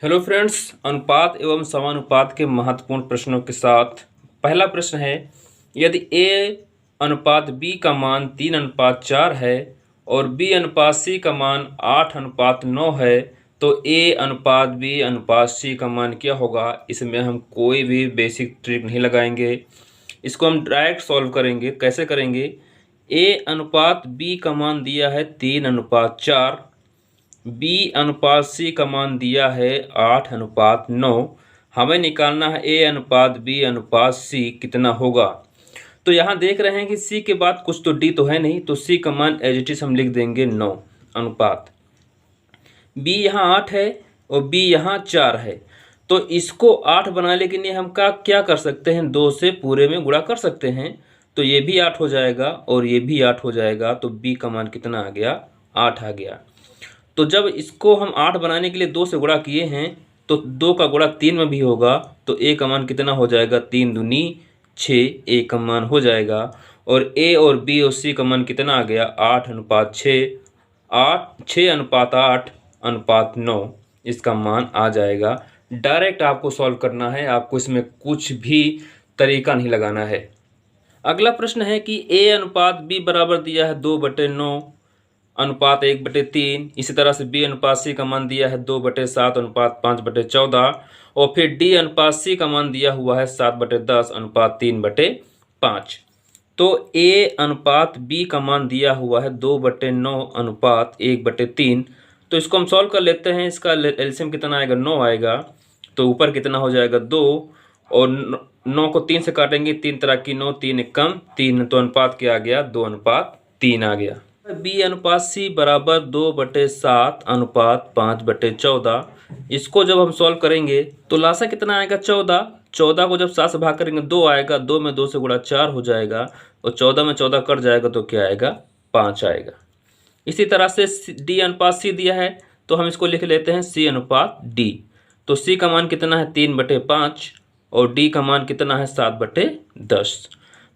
Hello friends, अनुपात एवं समानुपात के महत्वपूर्ण प्रश्नों के साथ पहला प्रश्न है, यदि a अनुपात b का मान 3:4 है और b अनुपात c का मान 8:9 है तो a अनुपात b अनुपात c का मान क्या होगा। इसमें हम कोई भी बेसिक ट्रिक नहीं लगाएंगे, इसको हम डायरेक्ट सॉल्व करेंगे। कैसे करेंगे? a अनुपात b का मान दिया है 3:4, b अनुपात c का मान दिया है 8:9। हमें निकालना है a अनुपात b अनुपात c कितना होगा। तो यहाँ देख रहे हैं कि c के बाद कुछ तो d तो है नहीं, तो c का मान एज इट इज हम लिख देंगे 9 अनुपात b यहाँ 8 है और b यहाँ 4 है। तो इसको 8 बनाने के लिए हम क्या कर सकते हैं, 2 से पूरे में गुणा कर सकते हैं। तो ये भी 8 हो जाएगा और ये भी 8 हो जाएगा, तो b का मान कितना आ गया, 8 आ गया। तो जब इसको हम 8 बनाने के लिए 2 से गुणा किए हैं तो 2 का गुणा 3 में भी होगा, तो a का मान कितना हो जाएगा, 3 दूनी 6, a का मान हो जाएगा। और a और b और c का मान कितना आ गया, 8:6, 6:8:9 इसका मान आ जाएगा। डायरेक्ट आपको सॉल्व करना है, आपको इसमें कुछ भी तरीका नहीं लगाना है। अगला प्रश्न है कि a अनुपात b बराबर दिया है 2/9 अनुपात 1/3। इसी तरह से b अनुपात c का मान दिया है 2/7 अनुपात 5/14 और फिर d अनुपात c का मान दिया हुआ है 7/10 अनुपात 3/5। तो a अनुपात b का मान दिया हुआ है 2/9 अनुपात 1/3। तो इसको हम सॉल्व कर लेते हैं। इसका एलसीएम कितना आएगा, 9 आएगा। तो ऊपर कितना हो जाएगा, 2, और 9 को 3 से काटेंगे, 3 तरह की 9, 3 कम 3, तो अनुपात क्या आ गया, 2:3 आ गया। b अनुपात c बराबर 2/7 अनुपात 5/14। इसको जब हम सॉल्व करेंगे तो लासा कितना आएगा, 14। 14 को जब 7 से भाग करेंगे 2 आएगा, 2 में 2 से गुणा 4 हो जाएगा और 14 में 14 कट जाएगा तो क्या आएगा, 5 आएगा। इसी तरह से d अनुपात c दिया है तो हम इसको लिख लेते हैं c अनुपात d। तो c का मान कितना है, 3/5 और d का मान कितना है, 7/10।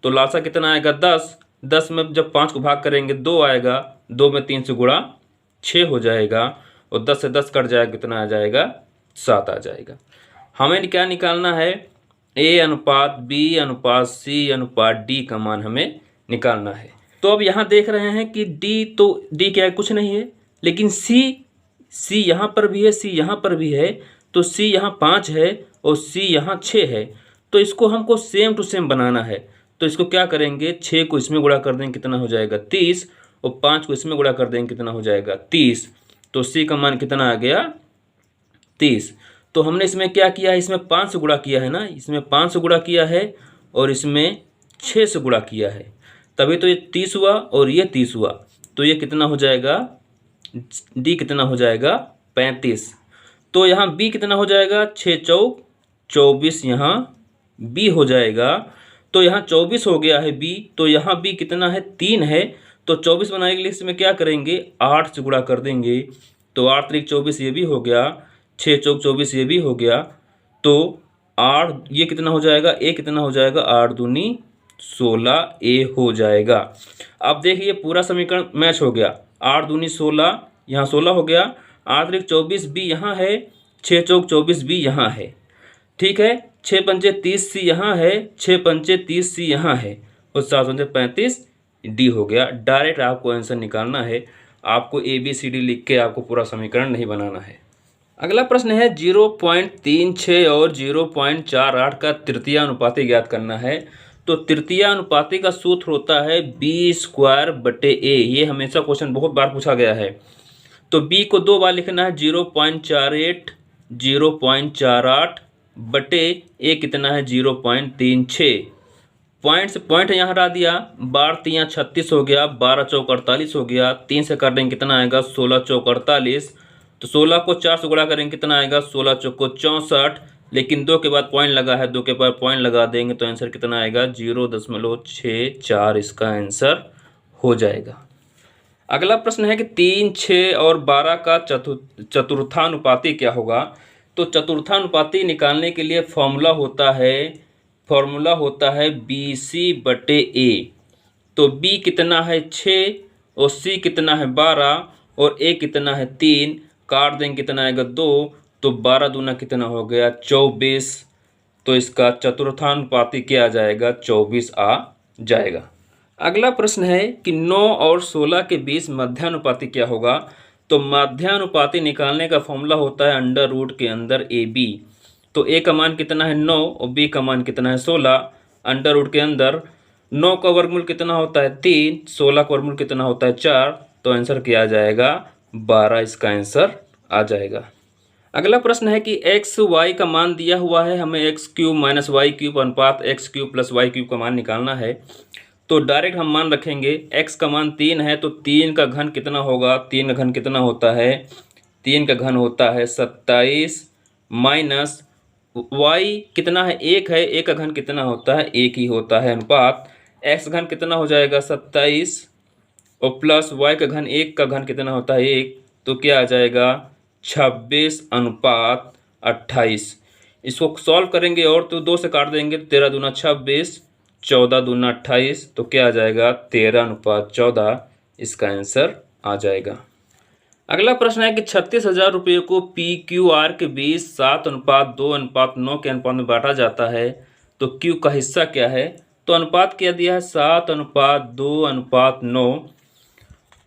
तो लासा कितना आएगा, 10। 10 में जब 5 को भाग करेंगे 2 आएगा, 2 में 3 से गुणा 6 हो जाएगा और 10 से 10 कट जाएगा, कितना आ जाएगा, 7 आ जाएगा। हमें क्या निकालना है, a अनुपात b अनुपात c अनुपात d का मान हमें निकालना है। तो अब यहाँ देख रहे हैं कि d, तो d क्या है, कुछ नहीं है, लेकिन c यहाँ पर भी है, c यहाँ पर भी है, तो c यहाँ 5 है और c यहाँ 6 है। तो इसको हमको सेम टू सेम बनाना है। तो इसको क्या करेंगे, 6 को इसमें गुणा कर देंगे, कितना हो जाएगा, 30, और 5 को इसमें गुणा कर देंगे, कितना हो जाएगा, 30। तो c का मान कितना आ गया, 30। तो हमने इसमें क्या किया है, इसमें 5 से गुणा किया है ना, इसमें 5 से गुणा किया है और इसमें 6 से गुणा किया है, तभी तो ये 30 हुआ और ये 30 हुआ। तो ये कितना हो जाएगा, d कितना हो जाएगा, 35। तो यहाँ b कितना हो जाएगा, 6 चौक 24, यहाँ b हो जाएगा। तो यहाँ 24 हो गया है b, तो यहाँ b कितना है, 3 है। तो 24 बनाने के लिए इसमें क्या करेंगे, 8 से गुणा कर देंगे। तो 8 त्रिक 24 ये भी हो गया, 6 चौक 24 ये भी हो गया। तो 8 ये कितना हो जाएगा, a कितना हो जाएगा, 8 दूनी 16 a हो जाएगा। अब देखिए पूरा समीकरण मैच हो गया, 8 दूनी 16, यहाँ 16 हो गया, 8 त्रिक 24 b यहाँ है, 6 चौक 24 b यहाँ है, ठीक है। 6 पंचे 30 सी यहाँ है, 6 पंचे 30 सी यहाँ है और 7 पंचे 35 डी हो गया। डायरेक्ट आपको आंसर निकालना है, आपको ABCD लिख के आपको पूरा समीकरण नहीं बनाना है। अगला प्रश्न है 0.36 और 0.48 का तृतीय अनुपाती ज्ञात करना है। तो तृतीय अनुपाती का सूत्र होता है b²/a। ये हमेशा क्वेश्चन बहुत बार पूछा गया है। तो b को 2 बार लिखना है, 0.48 0.48 बटे a कितना है, 0.36। पॉइंट से पॉइंट यहाँ हटा दिया, 12 3 36 हो गया, 12 चौक 48 हो गया, 3 से काटेंगे कितना आएगा, 16 चौक 48। तो 16 को 4 से गुणा करेंगे, कितना आएगा, 16 चौक को 64। लेकिन 2 के बाद पॉइंट लगा है, 2 के बाद पॉइंट लगा देंगे तो आंसर कितना आएगा, 0.64 इसका आंसर हो जाएगा। अगला प्रश्न है कि 3, 6 और 12 का चतुर्थानुपाती क्या होगा। तो चतुर्थानुपाती निकालने के लिए फॉर्मूला होता है BC/A। तो B कितना है, 6 और C कितना है, 12 और A कितना है, 3। काट देंगे, कितना आएगा, 2। तो 12 दूना कितना हो गया 24। तो इसका चतुर्थानुपाती क्या आ जाएगा 24 आ जाएगा। अगला प्रश्न है कि 9 और 16 के बीच मध्यानुपाती क्या होगा। तो मध्यानुपाती निकालने का फॉर्मूला होता है अंडर रूट के अंदर ए बी। तो ए का मान कितना है 9 और बी का मान कितना है 16। अंडर रूट के अंदर 9 का वर्गमूल कितना होता है 3, 16 का वर्गमूल कितना होता है 4। तो आंसर क्या आ जाएगा 12, इसका आंसर आ जाएगा। अगला प्रश्न है कि एक्स वाई का मान दिया हुआ है, हमें x cube minus y cube अनुपात x cube plus y cube का मान निकालना है। तो डायरेक्ट हम मान रखेंगे x का मान 3 है तो 3 का घन कितना होगा, 3 का घन कितना होता है 3 का घन होता है 27 माइनस y कितना है 1 है, 1 का घन कितना होता है 1 ही होता है अनुपात x घन कितना हो जाएगा 27 और प्लस y का घन 1 का घन कितना होता है 1। तो क्या आ जाएगा 26 अनुपात 28। इसको सॉल्व करेंगे और तो 2 से काट देंगे, 13 दूना 26, 14 दूना 28। तो क्या आ जाएगा 13 अनुपात 14, इसका आंसर आ जाएगा। अगला प्रश्न है कि 36,000 रुपये को PQR के बीच 7:2:9 के अनुपात में बांटा जाता है। तो Q का हिस्सा क्या है। तो अनुपात क्या दिया है 7:2:9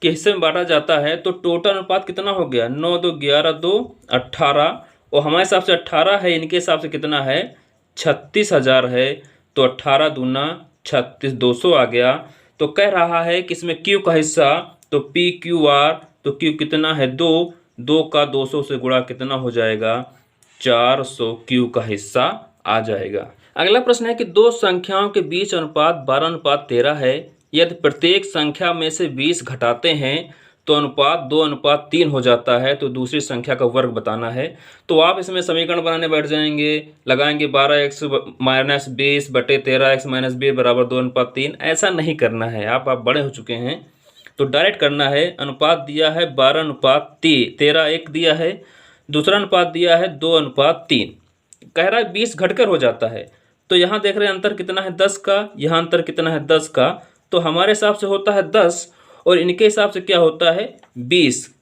के हिस्से में बांटा जाता है। तो टोटल अनुपात कितना हो गया 9 2 11 2 18 और हमारे हिसाब से 18 है, इनके हिसाब से कितना है 36,000 है। तो 18 दूना 36 200 आ गया। तो कह रहा है कि इसमें Q का हिस्सा तो PQR, तो Q कितना है 2, 2 का 200 से गुणा कितना हो जाएगा 400, Q का हिस्सा आ जाएगा। अगला प्रश्न है कि दो संख्याओं के बीच अनुपात 12:13 है। यदि प्रत्येक संख्या में से 20 घटाते हैं तो अनुपात 2:3 हो जाता है। तो दूसरी संख्या का वर्ग बताना है। तो आप इसमें समीकरण बनाने बैठ जाएंगे, लगाएंगे 12x माइनस 20 बटे 13x माइनस 20 बराबर 2:3। ऐसा नहीं करना है, आप बड़े हो चुके हैं तो डायरेक्ट करना है। अनुपात दिया है 12:13 एक दिया है, दूसरा अनुपात दिया है 2:3। कह रहा है 20 घटकर हो जाता है। तो यहाँ देख रहे हैं अंतर कितना है 10 का, यहाँ अंतर कितना है 10 का। तो हमारे हिसाब से होता है 10 और इनके हिसाब से क्या होता है 20।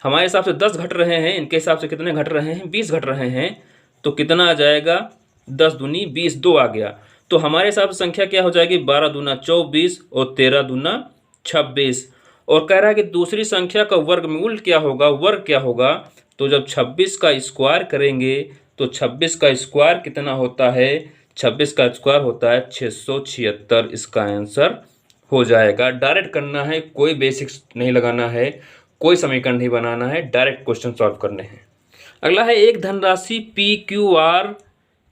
हमारे हिसाब से 10 घट रहे हैं, इनके हिसाब से कितने घट रहे हैं 20 घट रहे हैं। तो कितना आ जाएगा 10 दूनी 20, 2 आ गया। तो हमारे हिसाब से संख्या क्या हो जाएगी 12 दूना 24 और 13 दूना 26। और कह रहा है कि दूसरी संख्या का वर्गमूल क्या होगा, वर्ग क्या होगा। तो जब 26 का स्क्वायर करेंगे तो 26 का स्क्वायर कितना होता है 26 का स्क्वायर होता है 676, इसका आंसर हो जाएगा। डायरेक्ट करना है, कोई बेसिक्स नहीं लगाना है, कोई समीकरण नहीं बनाना है, डायरेक्ट क्वेश्चन सॉल्व करने हैं। अगला है एक धनराशि PQR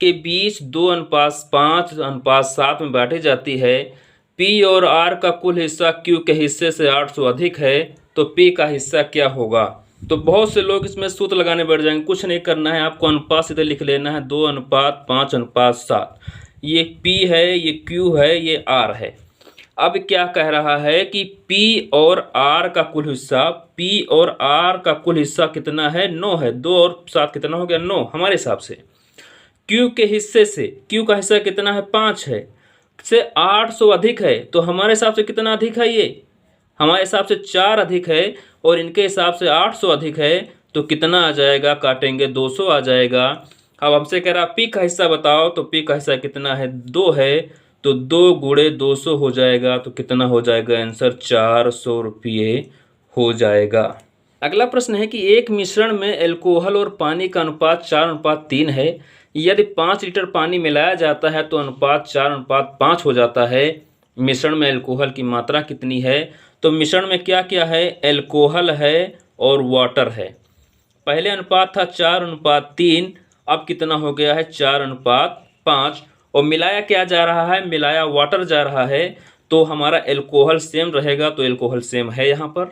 के बीच 2:5:7 में बांटी जाती है। P और R का कुल हिस्सा Q के हिस्से से 800 अधिक है। तो P का हिस्सा क्या होगा। तो बहुत से लोग इसमें सूत्र लगाने बैठ जाएंगे, कुछ नहीं करना है, आपको अनुपात सीधे लिख लेना है 2:5:7। ये P है, ये Q है, ये R है। अब क्या कह रहा है कि P और R का कुल हिस्सा, P और R का कुल हिस्सा कितना है 9 है। 2 और 7 कितना हो गया 9 हमारे हिसाब से। Q के हिस्से से, Q का हिस्सा कितना है 5 है, से 800 अधिक है। तो हमारे हिसाब से कितना अधिक है, ये हमारे हिसाब से 4 अधिक है और इनके हिसाब से 800 अधिक है। तो कितना आ जाएगा, काटेंगे 200 आ जाएगा। अब हमसे कह रहा P का हिस्सा बताओ। तो P का हिस्सा कितना है 2 है। तो 2 गुणे 200 हो जाएगा। तो कितना हो जाएगा आंसर 400 रुपये हो जाएगा। अगला प्रश्न है कि एक मिश्रण में एल्कोहल और पानी का अनुपात 4:3 है। यदि 5 लीटर पानी मिलाया जाता है तो अनुपात 4:5 हो जाता है। मिश्रण में एल्कोहल की मात्रा कितनी है। तो मिश्रण में क्या क्या है, एल्कोहल है और वाटर है। पहले अनुपात था 4:3, अब कितना हो गया है 4:5। और मिलाया क्या जा रहा है, मिलाया वाटर जा रहा है। तो हमारा एल्कोहल सेम रहेगा, तो एल्कोहल सेम है यहाँ पर।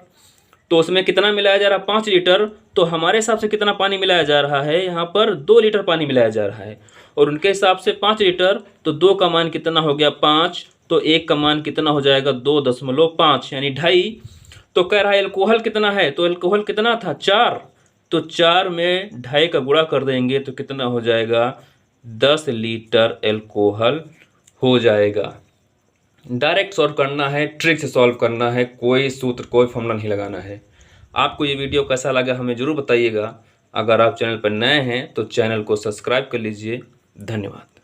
तो उसमें कितना मिलाया जा रहा है 5 लीटर। तो हमारे हिसाब से कितना पानी मिलाया जा रहा है, यहाँ पर 2 लीटर पानी मिलाया जा रहा है। और उनके हिसाब से 5 लीटर, तो 2 का मान कितना हो गया 5, तो 1 का मान कितना हो जाएगा 2.5 यानी 2.5। तो कह रहा है एल्कोहल कितना है, तो एल्कोहल कितना था 4, तो 4 में 2.5 का गुणा कर देंगे तो कितना हो जाएगा 10 लीटर एल्कोहल हो जाएगा। डायरेक्ट सॉल्व करना है, ट्रिक से सॉल्व करना है, कोई सूत्र कोई फॉर्मूला नहीं लगाना है। आपको ये वीडियो कैसा लगा हमें ज़रूर बताइएगा। अगर आप चैनल पर नए हैं तो चैनल को सब्सक्राइब कर लीजिए। धन्यवाद।